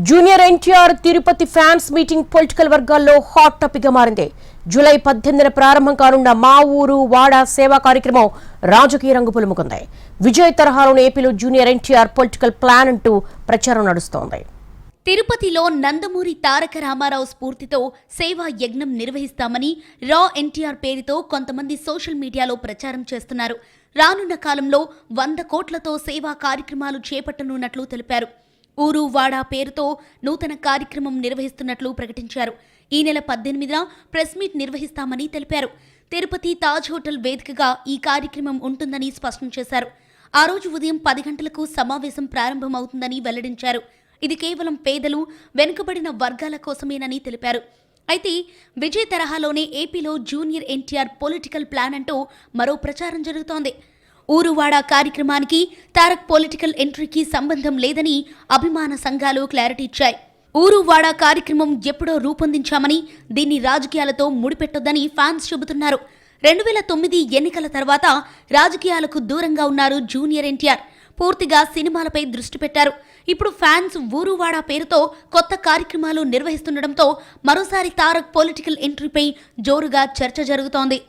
Junior NTR Tirupati fans meeting political వర్గాల్లో hot topic గా మారింది. జూలై 18న ప్రారంభం కానున్న మా ఊరు వాడ సేవా కార్యక్రమం రాజకీయ రంగు పులుముకుంది. విజయ్ తరహాలోని ఏపీలో జూనియర్ ఎన్టీఆర్ పొలిటికల్ ప్లాన్ అంటూ ప్రచారం నడుస్తోంది. తిరుపతిలో నందమూరి తారక రామారావు స్ఫూర్తితో సేవా యజ్ఞం నిర్వహిస్తామని రా ఎన్టీఆర్ పేరుతో కొంతమంది సోషల్ మీడియాలో ప్రచారం చేస్తున్నారు. రానున్న కాలంలో 100 కోట్లతో సేవా కార్యక్రమాలు చేపట్టనున్నట్లు తెలిపారు. ఊరు వాడ పేరుతో నూతన కార్యక్రమం నిర్వహిస్తున్నట్లు ప్రకటించారు. ఈ నెల 18న ప్రెస్ మీట్ నిర్వహిస్తామని తెలిపారు. తిరుపతి తాజ్ హోటల్ వేదికగా ఈ కార్యక్రమం ఉంటుందని స్పష్టం చేశారు. ఆ రోజు ఉదయం 10 గంటలకు సమావేశం ప్రారంభమవుతుందని వెల్లడించారు. ఇది కేవలం పేదలు, వెనుకబడిన వర్గాల కోసమేనని తెలిపారు. అయితే విజయ్ తరహాలోనే ఏపీలో జూనియర్ ఎన్టీఆర్ పొలిటికల్ ప్లాన్ అంటూ మరో ప్రచారం జరుగుతోంది. ఊరువాడ కార్యక్రమానికి తారక్ పొలిటికల్ ఎంట్రీకి సంబంధం లేదని అభిమాన సంఘాలు క్లారిటీ ఇచ్చాయి. ఊరువాడ కార్యక్రమం ఎప్పుడో రూపొందించామని, దీన్ని రాజకీయాలతో ముడిపెట్టొద్దని ఫ్యాన్స్ చెబుతున్నారు. 2009 ఎన్నికల తర్వాత రాజకీయాలకు దూరంగా ఉన్నారు జూనియర్ ఎన్టీఆర్. పూర్తిగా సినిమాలపై దృష్టి పెట్టారు. ఇప్పుడు ఫ్యాన్స్ ఊరువాడ పేరుతో కొత్త కార్యక్రమాలు నిర్వహిస్తుండటంతో మరోసారి తారక్ పొలిటికల్ ఎంట్రీపై జోరుగా చర్చ జరుగుతోంది.